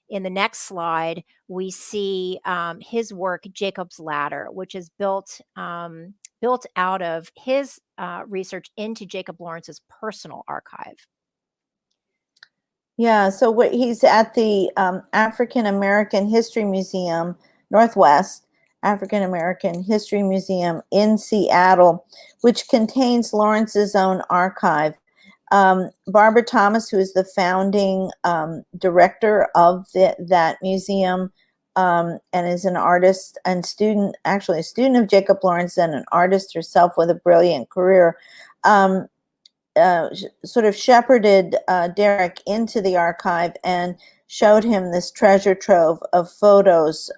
in the next slide, we see his work, Jacob's Ladder, which is built out of his research into Jacob Lawrence's personal archive. Yeah, so he's at the African American History Museum, Northwest African American History Museum in Seattle, which contains Lawrence's own archive. Barbara Thomas, who is the founding director of that museum and is an artist and student, actually a student of Jacob Lawrence and an artist herself with a brilliant career, sort of shepherded Derrick into the archive and showed him this treasure trove of photos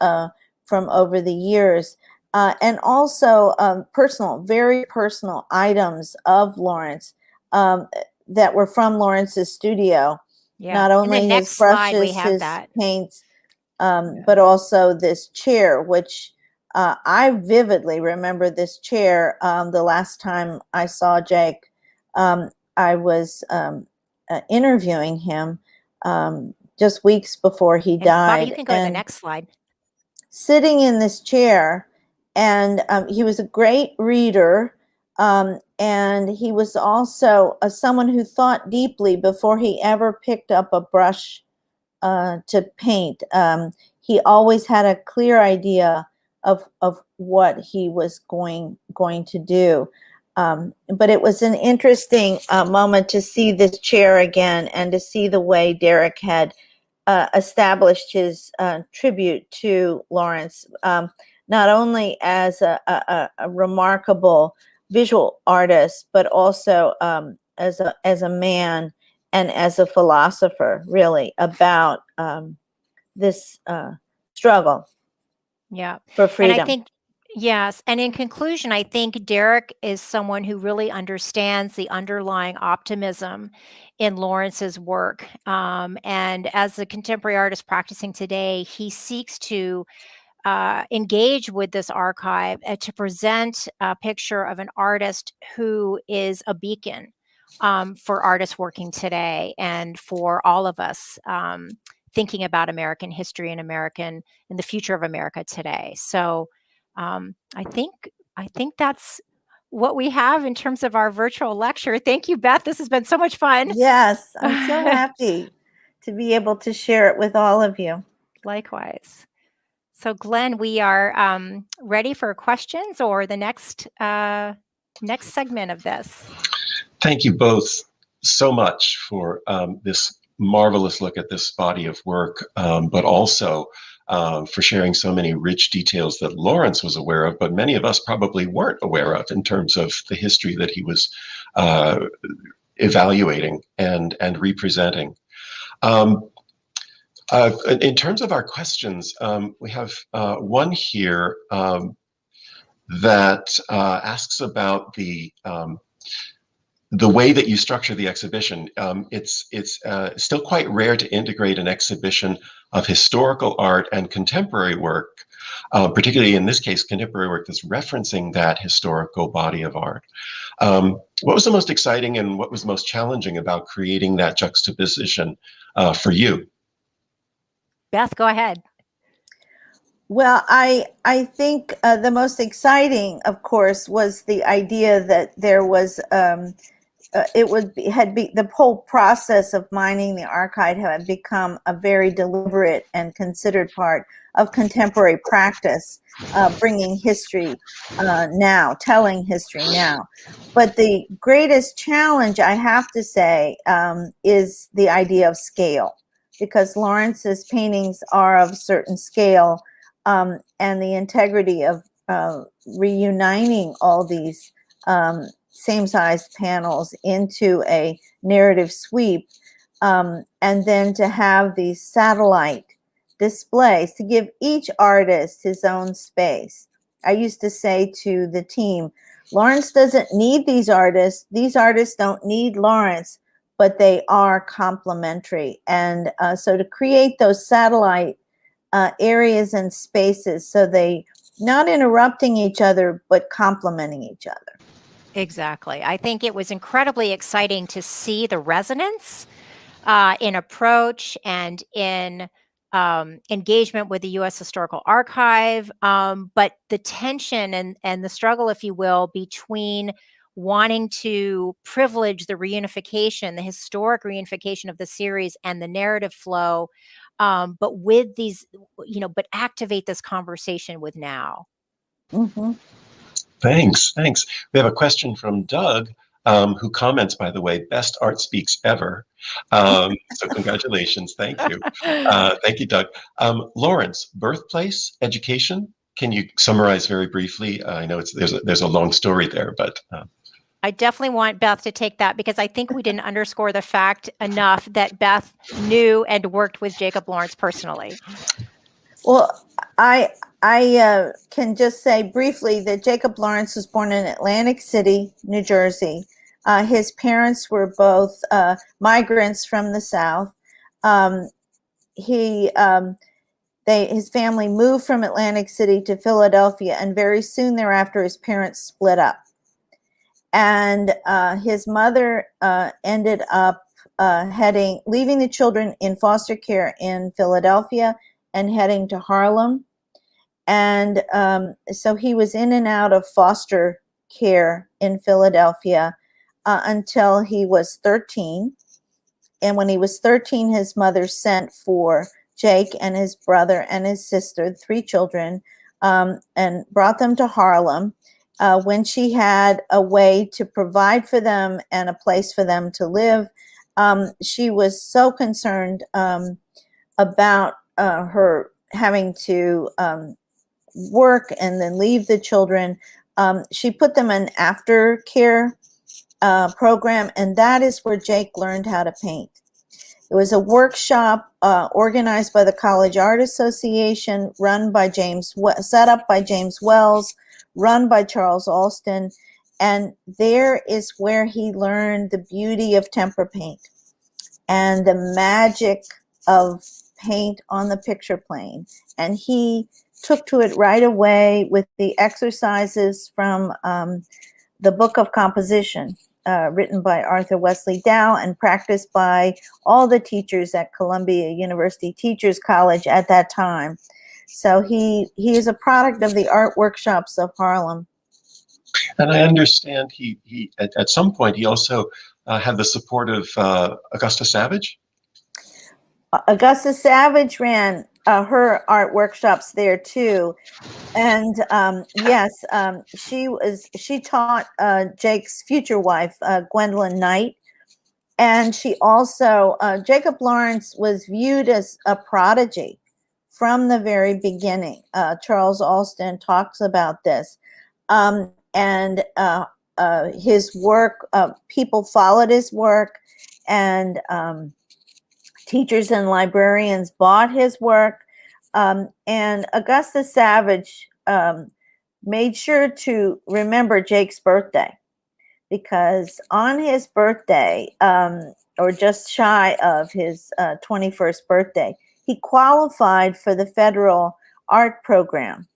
from over the years. And also very personal items of Lawrence that were from Lawrence's studio. Yeah. Not only his brushes, his paints, but also this chair, which I vividly remember this chair the last time I saw Jake. I was interviewing him just weeks before he died. Bobby, you can go to the next slide. Sitting in this chair, and he was a great reader, and he was also someone who thought deeply before he ever picked up a brush to paint. He always had a clear idea of what he was going to do. But it was an interesting moment to see this chair again and to see the way Derrick had established his tribute to Lawrence, not only as a remarkable visual artist, but also as a man and as a philosopher, really, about this struggle for freedom. And I think Yes, and in conclusion, I think Derrick is someone who really understands the underlying optimism in Lawrence's work. And as a contemporary artist practicing today, he seeks to engage with this archive to present a picture of an artist who is a beacon for artists working today and for all of us thinking about American history and American and the future of America today. So I think that's what we have in terms of our virtual lecture. Thank you, Beth. This has been so much fun. Yes, I'm so happy to be able to share it with all of you. Likewise. So, Glenn, we are ready for questions or the next segment of this. Thank you both so much for this marvelous look at this body of work, but also for sharing so many rich details that Lawrence was aware of, but many of us probably weren't aware of in terms of the history that he was evaluating and representing. In terms of our questions, we have one here that asks about the way that you structure the exhibition. It's still quite rare to integrate an exhibition of historical art and contemporary work, particularly in this case, contemporary work that's referencing that historical body of art. What was the most exciting and what was most challenging about creating that juxtaposition for you? Beth, go ahead. Well, I think the most exciting, of course, was the idea that there was the whole process of mining the archive had become a very deliberate and considered part of contemporary practice, bringing history now, telling history now. But the greatest challenge, I have to say, is the idea of scale, because Lawrence's paintings are of certain scale, and the integrity of reuniting all these same-sized panels into a narrative sweep, and then to have these satellite displays to give each artist his own space. I used to say to the team, Lawrence doesn't need these artists don't need Lawrence, but they are complementary. And so to create those satellite areas and spaces, so they not interrupting each other, but complementing each other. Exactly. I think it was incredibly exciting to see the resonance in approach and in engagement with the U.S. Historical Archive, but the tension and the struggle, if you will, between wanting to privilege the reunification, the historic reunification of the series and the narrative flow, but with these, but activate this conversation with now. Mm-hmm. Thanks. We have a question from Doug, who comments, by the way, best ArtSpeaks ever. So congratulations. Thank you. Thank you, Doug. Lawrence, birthplace, education. Can you summarize very briefly? I know there's a long story there, but. I definitely want Beth to take that, because I think we didn't underscore the fact enough that Beth knew and worked with Jacob Lawrence personally. Well, I can just say briefly that Jacob Lawrence was born in Atlantic City, New Jersey. His parents were both migrants from the South. His family moved from Atlantic City to Philadelphia, and very soon thereafter, his parents split up. And his mother ended up leaving the children in foster care in Philadelphia and heading to Harlem. And so he was in and out of foster care in Philadelphia until he was 13. And when he was 13, his mother sent for Jake and his brother and his sister, 3 children, and brought them to Harlem. When she had a way to provide for them and a place for them to live, she was so concerned about her having to work and then leave the children. She put them in aftercare program, and that is where Jake learned how to paint. It was a workshop organized by the College Art Association, set up by James Wells, run by Charles Austen, and there is where he learned the beauty of tempera paint and the magic of paint on the picture plane. And he took to it right away with the exercises from the Book of Composition, written by Arthur Wesley Dow and practiced by all the teachers at Columbia University Teachers College at that time. So he is a product of the art workshops of Harlem. And I understand he at some point he also had the support of Augusta Savage. Augusta Savage ran her art workshops there too, and yes, she taught Jake's future wife, Gwendolyn Knight, and she also Jacob Lawrence was viewed as a prodigy from the very beginning. Charles Austen talks about this, and his work. People followed his work, and teachers and librarians bought his work, and Augusta Savage made sure to remember Jake's birthday, because on his birthday, or just shy of his 21st birthday, he qualified for the federal art program,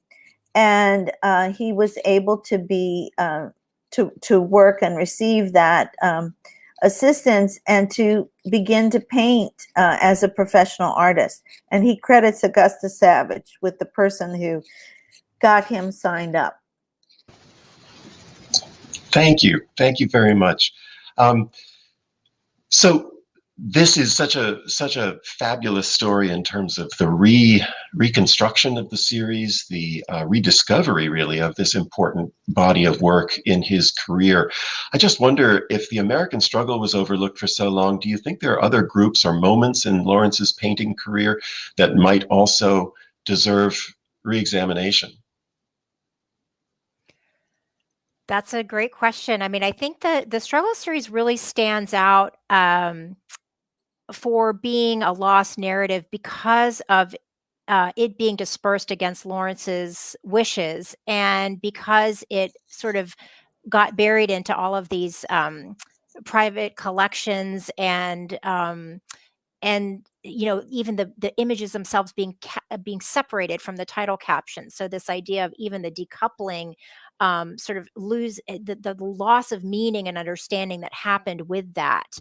and he was able to be to work and receive that assistance and to begin to paint as a professional artist. And he credits Augusta Savage with the person who got him signed up. Thank you very much. So this is such a fabulous story in terms of the reconstruction of the series, the rediscovery, really, of this important body of work in his career. I just wonder, if the American struggle was overlooked for so long, do you think there are other groups or moments in Lawrence's painting career that might also deserve reexamination? That's a great question. I mean, I think the struggle series really stands out for being a lost narrative because of it being dispersed against Lawrence's wishes, and because it sort of got buried into all of these private collections, and even the images themselves being separated from the title caption. So this idea of even the decoupling sort of lose the loss of meaning and understanding that happened with that.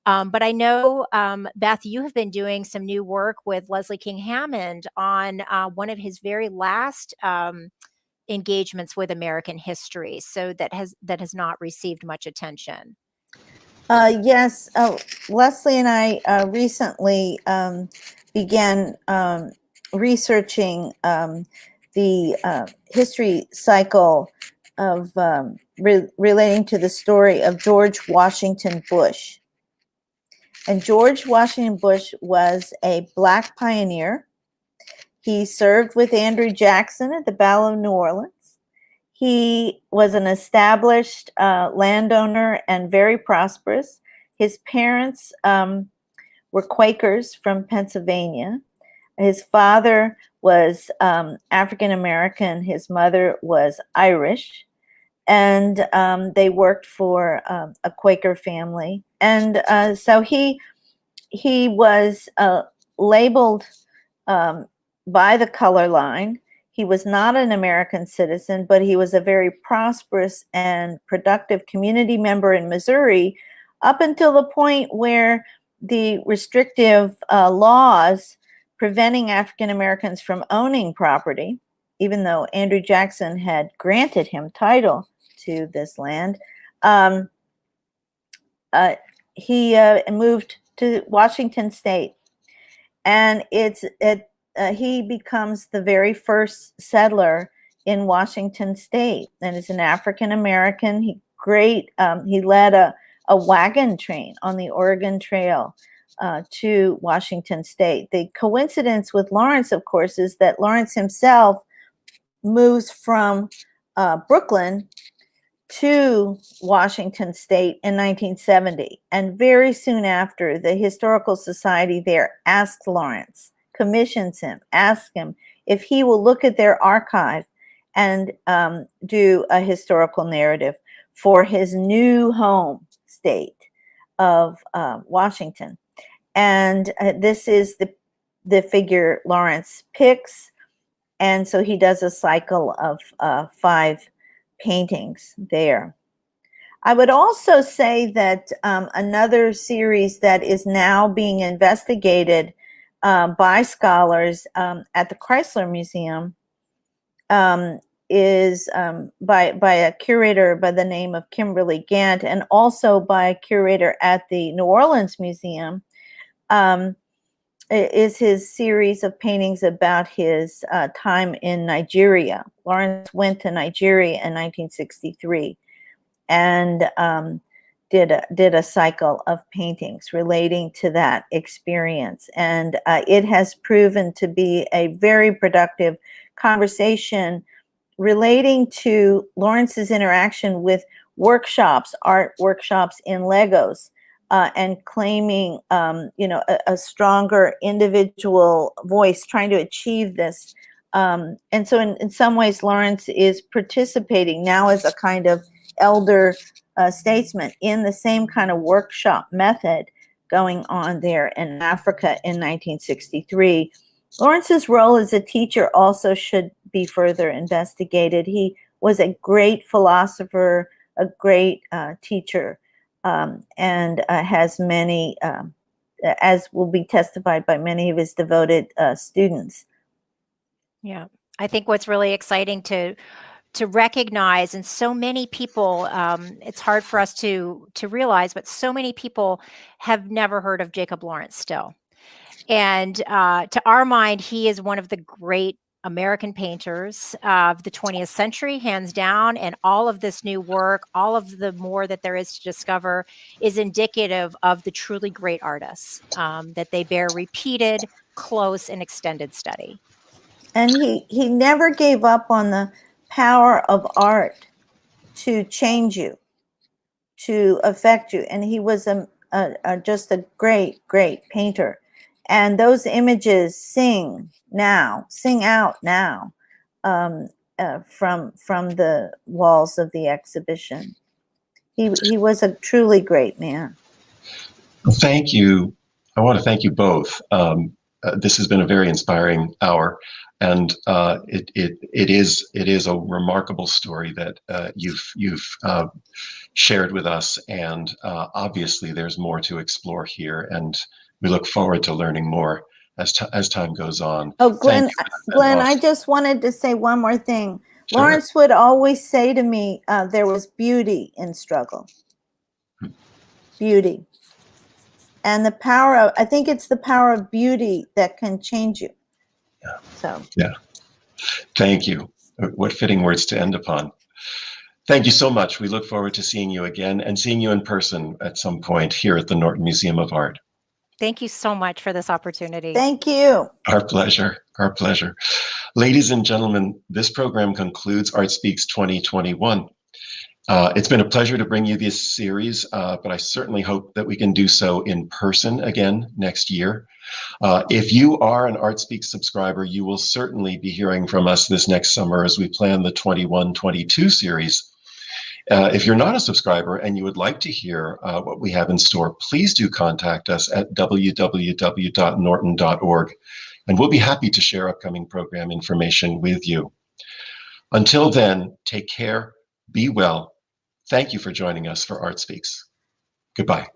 But I know, Beth, you have been doing some new work with Leslie King Hammond on one of his very last engagements with American history. So that has not received much attention. Yes, Leslie and I recently began researching the history cycle of relating to the story of George Washington Bush. And George Washington Bush was a Black pioneer. He served with Andrew Jackson at the Battle of New Orleans. He was an established landowner and very prosperous. His parents were Quakers from Pennsylvania. His father was African American. His mother was Irish. And they worked for a Quaker family. And so he was labeled by the color line. He was not an American citizen, but he was a very prosperous and productive community member in Missouri up until the point where the restrictive laws preventing African Americans from owning property, even though Andrew Jackson had granted him title to this land, he moved to Washington State, and he becomes the very first settler in Washington State, and is an African American. He led a wagon train on the Oregon Trail to Washington State. The coincidence with Lawrence, of course, is that Lawrence himself moves from Brooklyn to Washington State in 1970. And very soon after, the Historical Society there asked Lawrence, commissions him, asks him if he will look at their archive and do a historical narrative for his new home state of Washington. And this is the figure Lawrence picks. And so he does a cycle of 5 paintings there. I would also say that another series that is now being investigated by scholars at the Chrysler Museum is by a curator by the name of Kimberly Gant, and also by a curator at the New Orleans Museum, is his series of paintings about his time in Nigeria. Lawrence went to Nigeria in 1963 and did a cycle of paintings relating to that experience. And it has proven to be a very productive conversation relating to Lawrence's interaction with workshops, art workshops in Legos, and claiming, a stronger individual voice, trying to achieve this. And so in some ways, Lawrence is participating now as a kind of elder statesman in the same kind of workshop method going on there in Africa in 1963. Lawrence's role as a teacher also should be further investigated. He was a great philosopher, a great teacher, and has many, as will be testified by many of his devoted students. Yeah, I think what's really exciting to recognize, and so many people, it's hard for us to realize, but so many people have never heard of Jacob Lawrence still. And to our mind, he is one of the great American painters of the 20th century, hands down. And all of this new work, all of the more that there is to discover, is indicative of the truly great artists, that they bear repeated, close, and extended study. And he never gave up on the power of art to change you, to affect you. And he was just a great, great painter. And those images sing out now from the walls of the exhibition. He was a truly great man. Thank you. I want to thank you both. This has been a very inspiring hour, and it is a remarkable story that you've shared with us. And obviously, there's more to explore here, and we look forward to learning more as time goes on. Oh, Glenn, I just wanted to say one more thing. Sure. Lawrence would always say to me, there was beauty in struggle. Beauty. And the power of, I think it's the power of beauty that can change you. Yeah. So. Yeah. Thank you. What fitting words to end upon. Thank you so much. We look forward to seeing you again and seeing you in person at some point here at the Norton Museum of Art. Thank you so much for this opportunity. Thank you. Our pleasure. Our pleasure. Ladies and gentlemen, this program concludes ArtSpeaks 2021. It's been a pleasure to bring you this series, but I certainly hope that we can do so in person again next year. If you are an ArtSpeaks subscriber, you will certainly be hearing from us this next summer as we plan the 21-22 series. If you're not a subscriber and you would like to hear what we have in store, please do contact us at www.norton.org, and we'll be happy to share upcoming program information with you. Until then, take care, be well. Thank you for joining us for ArtSpeaks. Goodbye.